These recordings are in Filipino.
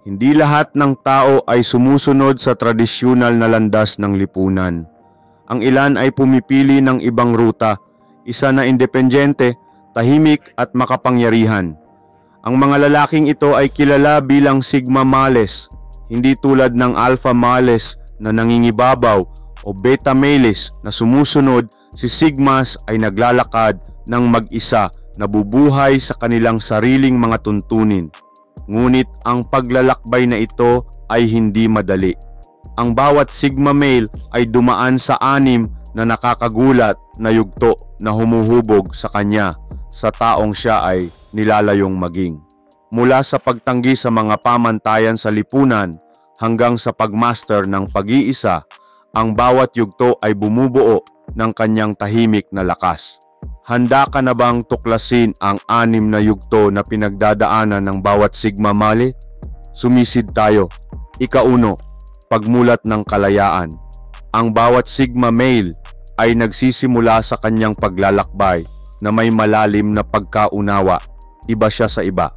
Hindi lahat ng tao ay sumusunod sa tradisyonal na landas ng lipunan. Ang ilan ay pumipili ng ibang ruta, isa na independyente, tahimik at makapangyarihan. Ang mga lalaking ito ay kilala bilang Sigma Males, hindi tulad ng Alpha Males na nangingibabaw o Beta Males na sumusunod. Si Sigmas ay naglalakad ng mag-isa, nabubuhay sa kanilang sariling mga tuntunin. Ngunit ang paglalakbay na ito ay hindi madali. Ang bawat Sigma male ay dumaan sa 6 na nakakagulat na yugto na humuhubog sa kanya sa taong siya ay nilalayong maging. Mula sa pagtanggi sa mga pamantayan sa lipunan hanggang sa pagmaster ng pag-iisa, ang bawat yugto ay bumubuo ng kanyang tahimik na lakas. Handa ka na bang tuklasin ang 6 na yugto na pinagdadaanan ng bawat Sigma male? Sumisid tayo. Ika-1, pagmulat ng kalayaan. Ang bawat Sigma male ay nagsisimula sa kanyang paglalakbay na may malalim na pagkaunawa. Iba siya sa iba.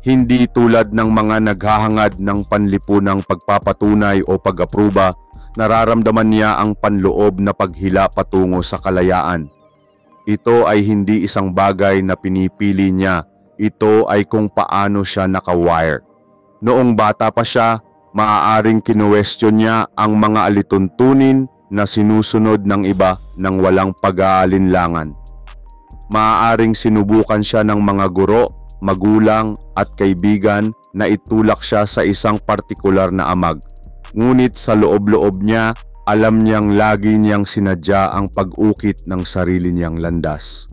Hindi tulad ng mga naghahangad ng panlipunang pagpapatunay o pag-apruba, nararamdaman niya ang panloob na paghila patungo sa kalayaan. Ito ay hindi isang bagay na pinipili niya. Ito ay kung paano siya nakawire. Noong bata pa siya, maaaring kinuwestiyon niya ang mga alituntunin na sinusunod ng iba nang walang pag-aalinlangan. Maaaring sinubukan siya ng mga guro, magulang at kaibigan na itulak siya sa isang partikular na amag. Ngunit sa loob-loob niya, alam niyang lagi niyang sinadya ang pag-ukit ng sarili niyang landas.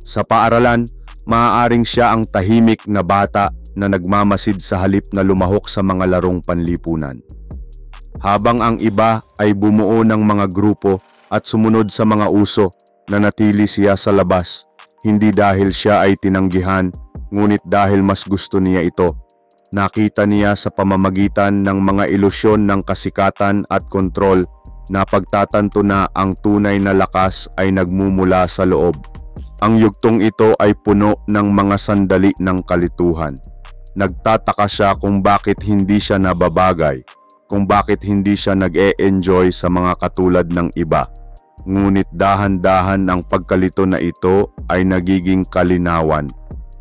Sa paaralan, maaaring siya ang tahimik na bata na nagmamasid sa halip na lumahok sa mga larong panlipunan. Habang ang iba ay bumuo ng mga grupo at sumunod sa mga uso, nanatili siya sa labas, hindi dahil siya ay tinanggihan, ngunit dahil mas gusto niya ito. Nakita niya sa pamamagitan ng mga ilusyon ng kasikatan at kontrol na pagtatanto na ang tunay na lakas ay nagmumula sa loob. Ang yugtong ito ay puno ng mga sandali ng kalituhan. Nagtataka siya kung bakit hindi siya nababagay, kung bakit hindi siya nag-e-enjoy sa mga katulad ng iba. Ngunit dahan-dahan ang pagkalito na ito ay nagiging kalinawan.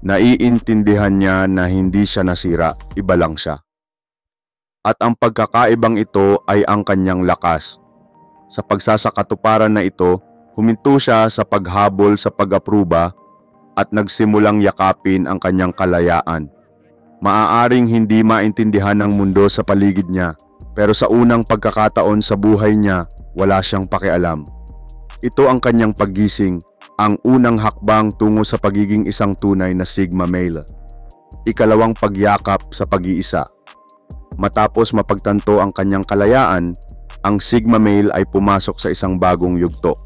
Naiintindihan niya na hindi siya nasira, iba lang siya. At ang pagkakaibang ito ay ang kanyang lakas. Sa pagsasakatuparan na ito, huminto siya sa paghabol sa pag-apruba at nagsimulang yakapin ang kanyang kalayaan. Maaaring hindi maintindihan ng mundo sa paligid niya, pero sa unang pagkakataon sa buhay niya, wala siyang pakialam. Ito ang kanyang paggising, ang unang hakbang tungo sa pagiging isang tunay na Sigma male. Ikalawang pagyakap sa pag-iisa. Matapos mapagtanto ang kanyang kalayaan, ang Sigma male ay pumasok sa isang bagong yugto.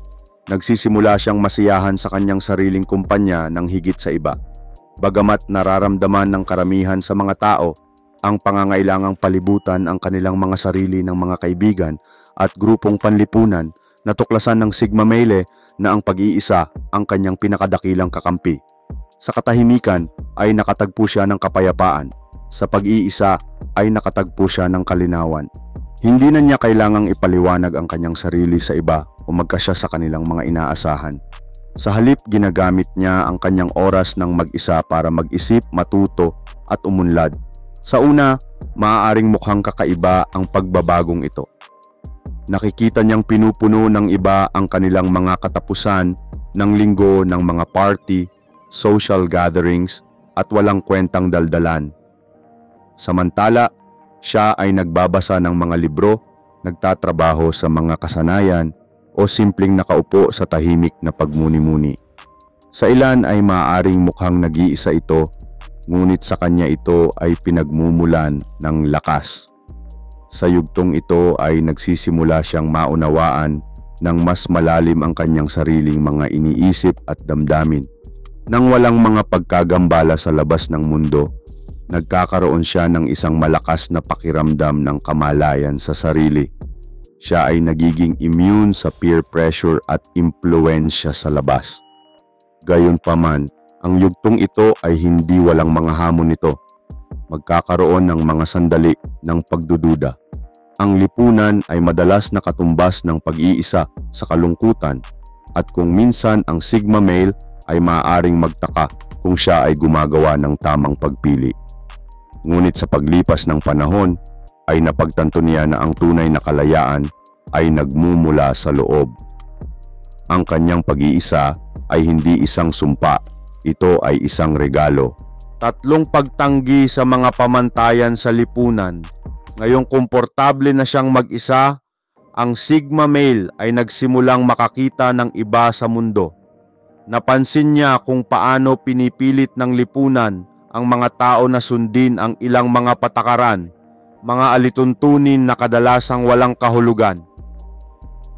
Nagsisimula siyang masiyahan sa kanyang sariling kumpanya ng higit sa iba. Bagamat nararamdaman ng karamihan sa mga tao ang pangangailangang palibutan ang kanilang mga sarili ng mga kaibigan at grupong panlipunan, natuklasan ng Sigma male na ang pag-iisa ang kanyang pinakadakilang kakampi. Sa katahimikan ay nakatagpo siya ng kapayapaan. Sa pag-iisa ay nakatagpo siya ng kalinawan. Hindi na niya kailangang ipaliwanag ang kanyang sarili sa iba o magkasya sa kanilang mga inaasahan. Sa halip, ginagamit niya ang kanyang oras ng mag-isa para mag-isip, matuto at umunlad. Sa una, maaaring mukhang kakaiba ang pagbabagong ito. Nakikita niyang pinupuno ng iba ang kanilang mga katapusan ng linggo ng mga party, social gatherings at walang kwentang daldalan. Samantala, siya ay nagbabasa ng mga libro, nagtatrabaho sa mga kasanayan o simpleng nakaupo sa tahimik na pagmuni-muni. Sa ilan ay maaaring mukhang nag-iisa ito, ngunit sa kanya ito ay pinagmumulan ng lakas. Sa yugtong ito ay nagsisimula siyang maunawaan ng mas malalim ang kanyang sariling mga iniisip at damdamin. Nang walang mga pagkagambala sa labas ng mundo, nagkakaroon siya ng isang malakas na pakiramdam ng kamalayan sa sarili. Siya ay nagiging immune sa peer pressure at impluensya sa labas. Gayunpaman, ang yugtong ito ay hindi walang mga hamon nito. magkakaroon ng mga sandali ng pagdududa. Ang lipunan ay madalas nakatumbas ng pag-iisa sa kalungkutan at kung minsan ang Sigma male ay maaaring magtaka kung siya ay gumagawa ng tamang pagpili. Ngunit sa paglipas ng panahon ay napagtanto niya na ang tunay na kalayaan ay nagmumula sa loob. Ang kanyang pag-iisa ay hindi isang sumpa, ito ay isang regalo. 3 pagtanggi sa mga pamantayan sa lipunan. Ngayong komportable na siyang mag-isa, ang Sigma male ay nagsimulang makakita ng iba sa mundo. Napansin niya kung paano pinipilit ng lipunan ang mga tao na sundin ang ilang mga patakaran, mga alituntunin na kadalasang walang kahulugan.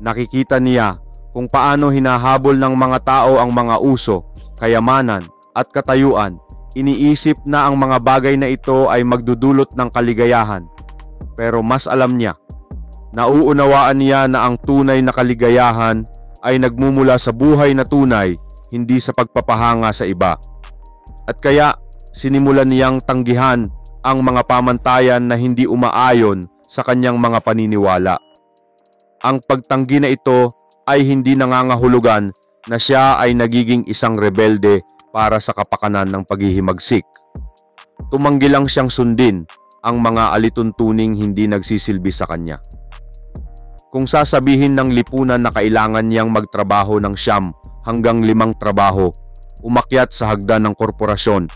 Nakikita niya kung paano hinahabol ng mga tao ang mga uso, kayamanan at katayuan. Iniisip na ang mga bagay na ito ay magdudulot ng kaligayahan. Pero mas alam niya, nauunawaan niya na ang tunay na kaligayahan ay nagmumula sa buhay na tunay, hindi sa pagpapahanga sa iba. At kaya, sinimulan niyang tanggihan ang mga pamantayan na hindi umaayon sa kanyang mga paniniwala. Ang pagtanggi na ito ay hindi nangangahulugan na siya ay nagiging isang rebelde para sa kapakanan ng paghihimagsik. Tumanggi lang siyang sundin ang mga alituntuning hindi nagsisilbi sa kanya. Kung sasabihin ng lipunan na kailangan niyang magtrabaho ng 9 hanggang 5 trabaho, umakyat sa hagdan ng korporasyon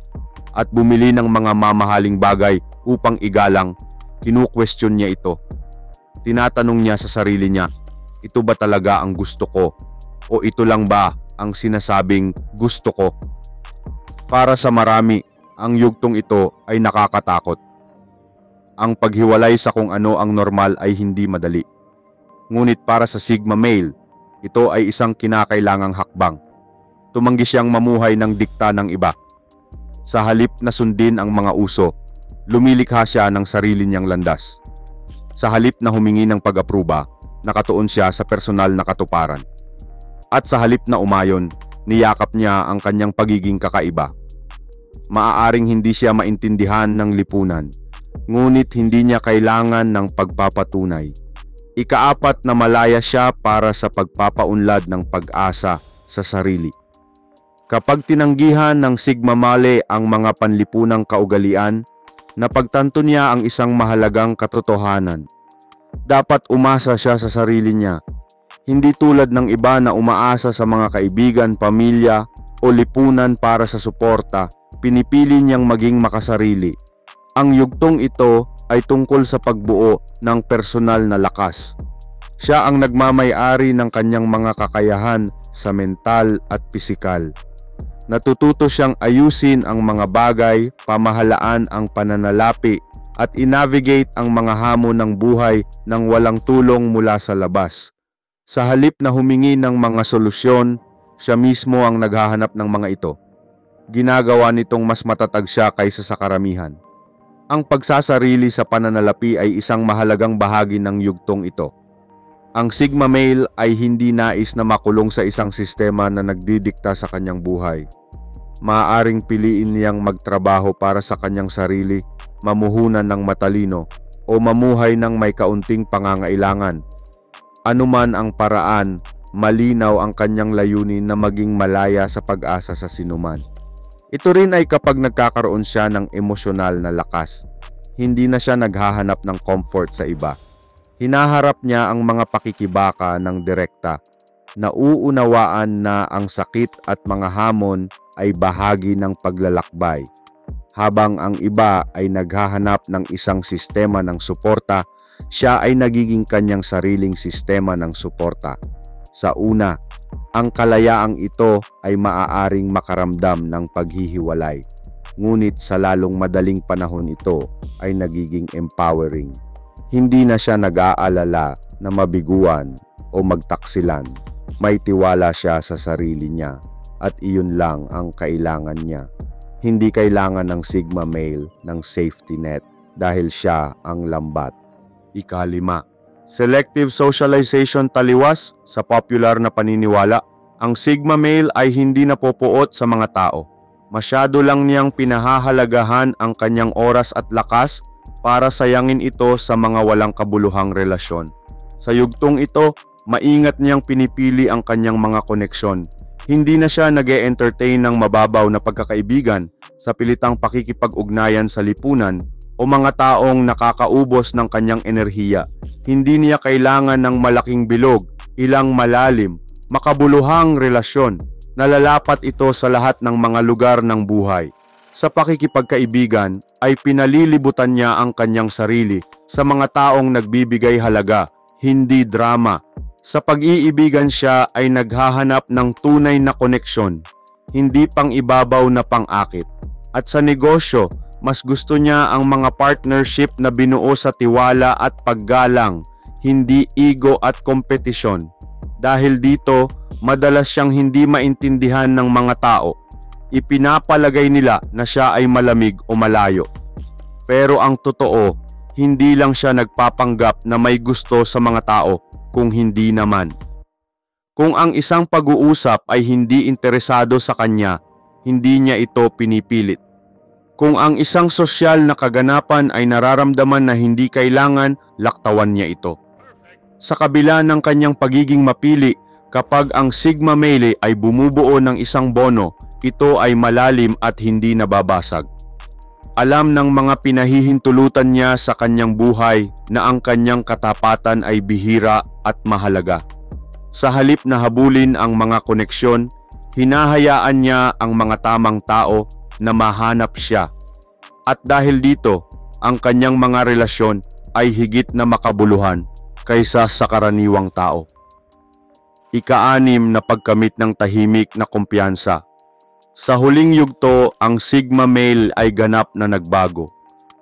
at bumili ng mga mamahaling bagay upang igalang, kinu-question niya ito. Tinatanong niya sa sarili niya, ito ba talaga ang gusto ko? O ito lang ba ang sinasabing gusto ko? Para sa marami, ang yugtong ito ay nakakatakot. Ang paghiwalay sa kung ano ang normal ay hindi madali. Ngunit para sa Sigma male, ito ay isang kinakailangang hakbang. Tumanggi siyang mamuhay ng dikta ng iba. Sa halip na sundin ang mga uso, lumilikha siya ng sarili niyang landas. Sa halip na humingi ng pag-apruba, nakatuon siya sa personal na katuparan. At sa halip na umayon, niyakap niya ang kanyang pagiging kakaiba. Maaaring hindi siya maintindihan ng lipunan, ngunit hindi niya kailangan ng pagpapatunay. Ika-4 na malaya siya para sa pagpapaunlad ng pag-asa sa sarili. Kapag tinanggihan ng Sigma male ang mga panlipunang kaugalian, napagtanto niya ang isang mahalagang katotohanan. Dapat umasa siya sa sarili niya. Hindi tulad ng iba na umaasa sa mga kaibigan, pamilya o lipunan para sa suporta, pinipili niyang maging makasarili. Ang yugtong ito ay tungkol sa pagbuo ng personal na lakas. Siya ang nagmamay-ari ng kanyang mga kakayahan sa mental at pisikal. Natututo siyang ayusin ang mga bagay, pamahalaan ang pananalapi at i-navigate ang mga hamon ng buhay nang walang tulong mula sa labas. Sa halip na humingi ng mga solusyon, siya mismo ang naghahanap ng mga ito. Ginagawa nitong mas matatag siya kaysa sa karamihan. Ang pagsasarili sa pananalapi ay isang mahalagang bahagi ng yugtong ito. Ang Sigma male ay hindi nais na makulong sa isang sistema na nagdidikta sa kanyang buhay. Maaaring piliin niyang magtrabaho para sa kanyang sarili, mamuhunan ng matalino, o mamuhay ng may kaunting pangangailangan. Anuman ang paraan, malinaw ang kanyang layunin na maging malaya sa pag-asa sa sinuman. Ito rin ay kapag nagkakaroon siya ng emosyonal na lakas. Hindi na siya naghahanap ng comfort sa iba. Hinaharap niya ang mga pakikibaka ng direkta. Nauunawaan na ang sakit at mga hamon ay bahagi ng paglalakbay. Habang ang iba ay naghahanap ng isang sistema ng suporta, siya ay nagiging kanyang sariling sistema ng suporta. Sa una, ang kalayaang ito ay maaaring makaramdam ng paghihiwalay. Ngunit sa lalong madaling panahon ito ay nagiging empowering. Hindi na siya nag-aalala na mabiguan o magtaksilan. May tiwala siya sa sarili niya at iyon lang ang kailangan niya. Hindi kailangan ng Sigma male ng safety net dahil siya ang lambat. Ika-5. Selective socialization taliwas sa popular na paniniwala. Ang Sigma male ay hindi napopuot sa mga tao. Masyado lang niyang pinahahalagahan ang kanyang oras at lakas para sayangin ito sa mga walang kabuluhang relasyon. Sa yugtong ito, maingat niyang pinipili ang kanyang mga koneksyon. Hindi na siya nag-e-entertain ng mababaw na pagkakaibigan sa pilitang pakikipag-ugnayan sa lipunan o mga taong nakakaubos ng kanyang enerhiya. Hindi niya kailangan ng malaking bilog, ilang malalim, makabuluhang relasyon. Nalalapat ito sa lahat ng mga lugar ng buhay. Sa pakikipagkaibigan ay pinalilibutan niya ang kanyang sarili sa mga taong nagbibigay halaga, hindi drama. Sa pag-iibigan siya ay naghahanap ng tunay na koneksyon, hindi pang ibabaw na pang-akit. At sa negosyo, mas gusto niya ang mga partnership na binuo sa tiwala at paggalang, hindi ego at kompetisyon. Dahil dito, madalas siyang hindi maintindihan ng mga tao. Ipinapalagay nila na siya ay malamig o malayo. Pero ang totoo, hindi lang siya nagpapanggap na may gusto sa mga tao, kung hindi naman. Kung ang isang pag-uusap ay hindi interesado sa kanya, hindi niya ito pinipilit. Kung ang isang sosyal na kaganapan ay nararamdaman na hindi kailangan, laktawan niya ito. Sa kabila ng kanyang pagiging mapili, kapag ang sigma male ay bumubuo ng isang bono, ito ay malalim at hindi nababasag. Alam ng mga pinahihintulutan niya sa kanyang buhay na ang kanyang katapatan ay bihira at mahalaga. Sa halip na habulin ang mga koneksyon, hinahayaan niya ang mga tamang tao na mahanap siya. At dahil dito, ang kanyang mga relasyon ay higit na makabuluhan kaysa sa karaniwang tao. Ika-6 na pagkamit ng tahimik na kumpiyansa. Sa huling yugto, ang sigma male ay ganap na nagbago.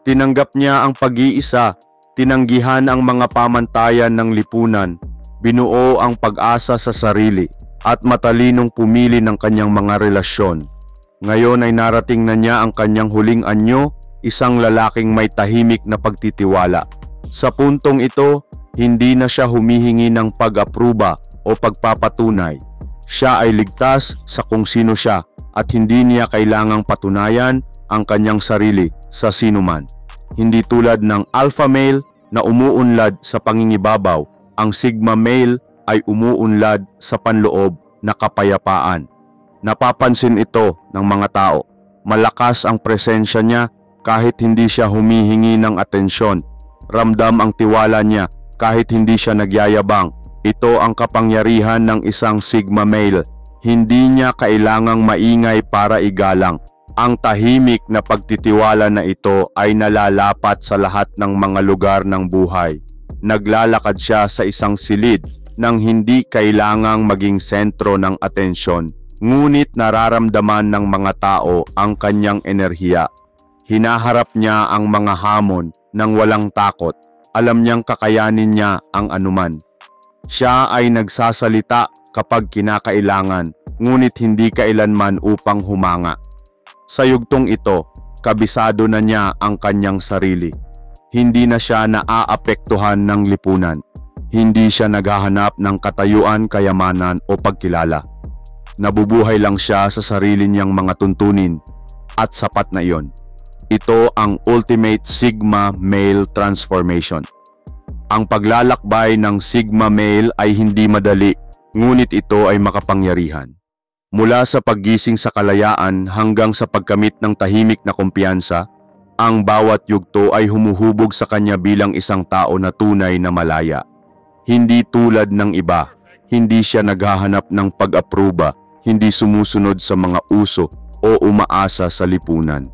Tinanggap niya ang pag-iisa, tinanggihan ang mga pamantayan ng lipunan, binuo ang pag-asa sa sarili, at matalinong pumili ng kanyang mga relasyon. Ngayon ay narating na niya ang kanyang huling anyo, isang lalaking may tahimik na pagtitiwala. Sa puntong ito, hindi na siya humihingi ng pag-apruba o pagpapatunay. Siya ay ligtas sa kung sino siya at hindi niya kailangang patunayan ang kanyang sarili sa sinuman. Hindi tulad ng alpha male na umuunlad sa pangingibabaw, ang sigma male ay umuunlad sa panloob na kapayapaan. Napapansin ito ng mga tao. Malakas ang presensya niya kahit hindi siya humihingi ng atensyon. Ramdam ang tiwala niya kahit hindi siya nagyayabang. Ito ang kapangyarihan ng isang sigma male. Hindi niya kailangang maingay para igalang. Ang tahimik na pagtitiwala na ito ay nalalapat sa lahat ng mga lugar ng buhay. Naglalakad siya sa isang silid nang hindi kailangang maging sentro ng atensyon. Ngunit nararamdaman ng mga tao ang kanyang enerhiya. Hinaharap niya ang mga hamon ng walang takot. Alam niyang kakayanin niya ang anuman. Siya ay nagsasalita kapag kinakailangan, ngunit hindi kailanman upang humanga. Sa yugtong ito, kabisado na niya ang kanyang sarili. Hindi na siya naaapektuhan ng lipunan. Hindi siya naghahanap ng katayuan, kayamanan o pagkilala. Nabubuhay lang siya sa sarili niyang mga tuntunin at sapat na iyon. Ito ang ultimate sigma male transformation. Ang paglalakbay ng sigma male ay hindi madali, ngunit ito ay makapangyarihan. Mula sa paggising sa kalayaan hanggang sa pagkamit ng tahimik na kumpiyansa, ang bawat yugto ay humuhubog sa kanya bilang isang tao na tunay na malaya. Hindi tulad ng iba, hindi siya naghahanap ng pag-apruba, hindi sumusunod sa mga uso o umaasa sa lipunan.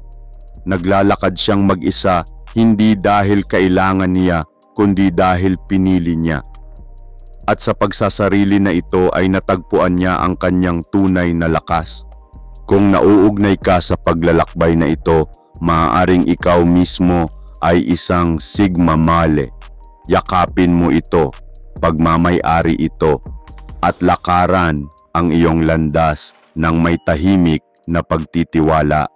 Naglalakad siyang mag-isa, hindi dahil kailangan niya, kundi dahil pinili niya. At sa pagsasarili na ito ay natagpuan niya ang kanyang tunay na lakas. Kung nauugnay ka sa paglalakbay na ito, maaaring ikaw mismo ay isang sigma male. Yakapin mo ito, pagmamay-ari ito, at lakaran ang iyong landas ng may tahimik na pagtitiwala